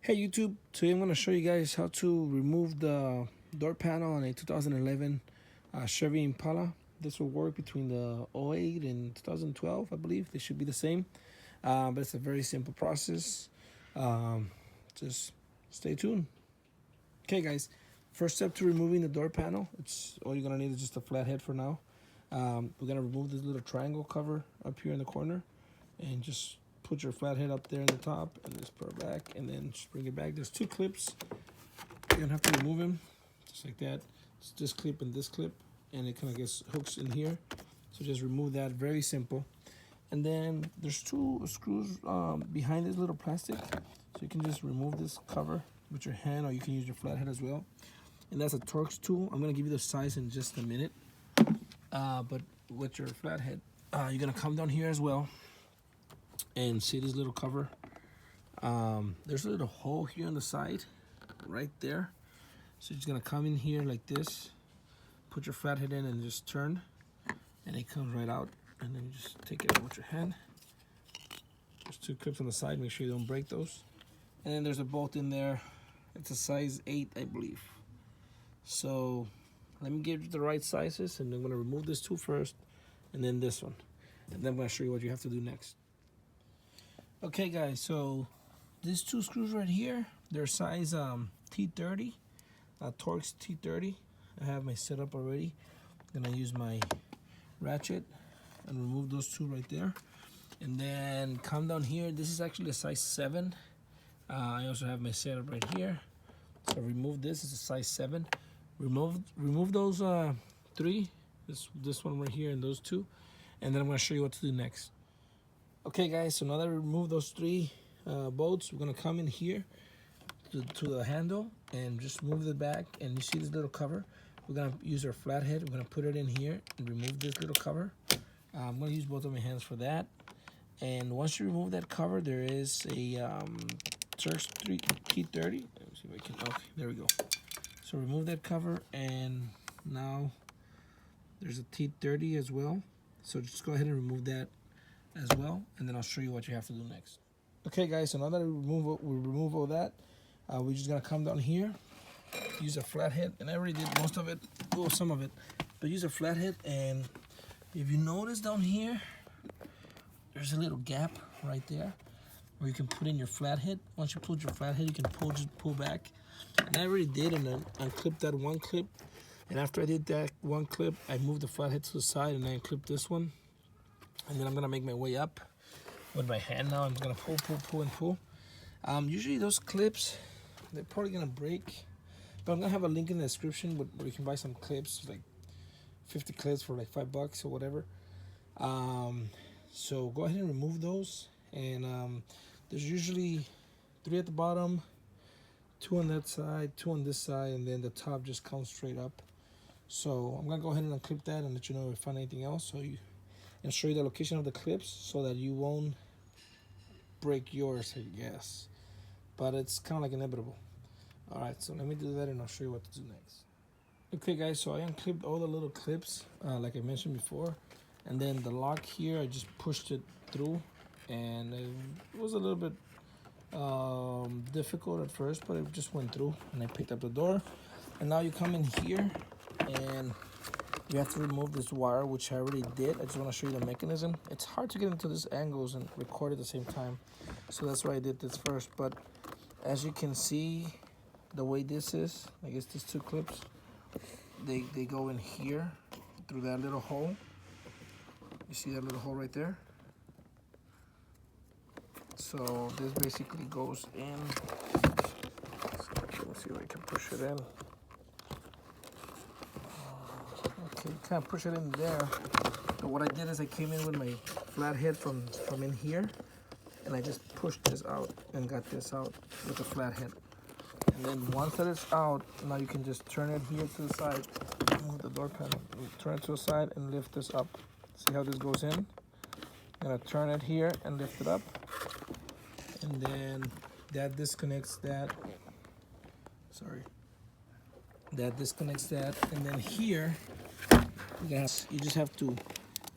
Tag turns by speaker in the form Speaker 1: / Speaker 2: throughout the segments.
Speaker 1: Hey YouTube, today I'm going to show you guys how to remove the door panel on a 2011 Chevy Impala. This will work between the '08 and 2012, I believe. They should be the same, but it's a very simple process. Um, just stay tuned. Okay guys, first step to removing the door panel, it's all you're going to need is just a flathead for now. We're going to remove this little triangle cover up here in the corner and just put your flathead up there in the top and just put it back and then just bring it back. There's two clips. You don't have to remove them, just like that. It's this clip and this clip, and it kind of gets hooks in here. So just remove that, very simple. And then there's two screws behind this little plastic. So you can just remove this cover with your hand, or you can use your flathead as well. And that's a Torx tool. I'm gonna give you the size in just a minute. But with your flathead, you're gonna come down here as well and see this little cover. There's a little hole here on the side right there, so you're just gonna come in here like this, put your flathead in and just turn, and it comes right out, and then you just take it out with your hand. There's two clips on the side, make sure you don't break those. And then there's a bolt in there. It's a size 8, I believe. So let me give you the right sizes, and I'm gonna remove this tool first and then this one, and then I'm gonna show you what you have to do next. Okay guys, so these two screws right here, they're size T30, Torx T30. I have my setup already. Then I use my ratchet and remove those two right there. And then come down here, this is actually a size 7. I also have my setup right here. So remove this, it's a size 7. Remove those 3, this one right here and those 2. And then I'm gonna show you what to do next. Okay guys, so now that I remove those 3 bolts, we're gonna come in here to the handle and just move it back, and you see this little cover. We're gonna use our flathead, we're gonna put it in here and remove this little cover. I'm gonna use both of my hands for that. And once you remove that cover, there is a Torx T30. Let me see if I can, okay, there we go. So remove that cover, and now there's a T30 as well. So just go ahead and remove that as well, and then I'll show you what you have to do next. Okay guys, so now that we remove all that, we're just gonna come down here, use a flathead, and I already did most of it, well, some of it, but use a flathead. And if you notice down here, there's a little gap right there where you can put in your flathead. Once you put your flathead, you can just pull back. And I already did, and then I clipped that one clip, and after I did that one clip, I moved the flathead to the side and I clipped this one. And then I'm gonna make my way up with my hand now. I'm gonna pull, and pull. Usually those clips, they're probably gonna break, but I'm gonna have a link in the description where you can buy some clips, like 50 clips for like $5 or whatever. So go ahead and remove those. And there's usually 3 at the bottom, 2 on that side, 2 on this side, and then the top just comes straight up. So I'm gonna go ahead and unclip that and let you know if I find anything else, and show you the location of the clips so that you won't break yours, I guess. But it's kind of like inevitable. Alright, so let me do that and I'll show you what to do next. Okay guys, so I unclipped all the little clips like I mentioned before. And then the lock here, I just pushed it through, and it was a little bit difficult at first, but it just went through, and I picked up the door. And now you come in here and you have to remove this wire, which I already did. I just want to show you the mechanism. It's hard to get into these angles and record at the same time, so that's why I did this first. But as you can see, the way this is, I guess these 2 clips, they go in here through that little hole. You see that little hole right there? So this basically goes in. Let's see if I can push it in. Okay, you can't push it in there. But what I did is I came in with my flathead from in here, and I just pushed this out and got this out with the flathead. And then once that is out, now you can just turn it here to the side, move the door panel, turn it to the side and lift this up. See how this goes in? I'm gonna turn it here and lift it up, and then that disconnects that. Sorry. That disconnects that, and then here you just have to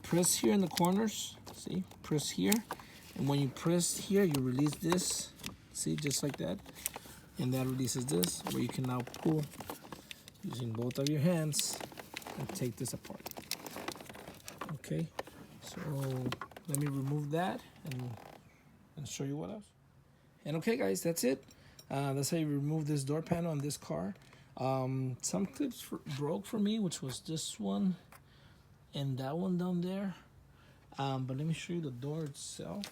Speaker 1: press here in the corners. See, press here, and when you press here, you release this. See, just like that. And that releases this, where you can now pull using both of your hands and take this apart. Okay, so let me remove that and show you what else. And okay, guys, that's it. That's how you remove this door panel on this car. Some clips broke for me, which was this one and that one down there. But let me show you the door itself.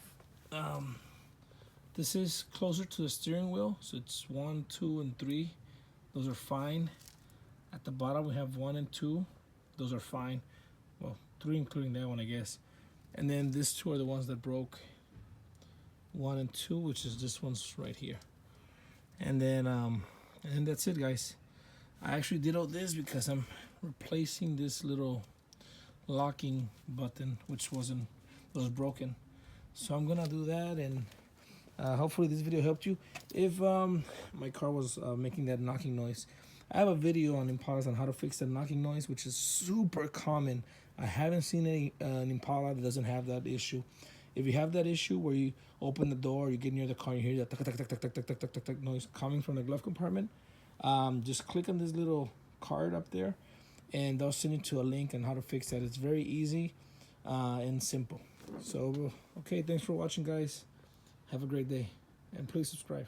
Speaker 1: This is closer to the steering wheel, so it's 1, 2, and 3. Those are fine. At the bottom we have 1 and 2. Those are fine. Well, 3 including that one, I guess. And then these 2 are the ones that broke. 1 and 2, which is this one's right here. And then that's it, guys. I actually did all this because I'm replacing this little locking button, which was broken. So I'm gonna do that, and hopefully this video helped you. If my car was making that knocking noise, I have a video on Impalas on how to fix that knocking noise, which is super common. I haven't seen an Impala that doesn't have that issue. If you have that issue where you open the door, you get near the car, you hear that tuck, tuck, tuck, tuck, tuck, tuck, tuck, tuck, tuck noise coming from the glove compartment, just click on this little card up there, and they'll send you to a link on how to fix that. It's very easy and simple. So, okay, thanks for watching, guys. Have a great day, and please subscribe.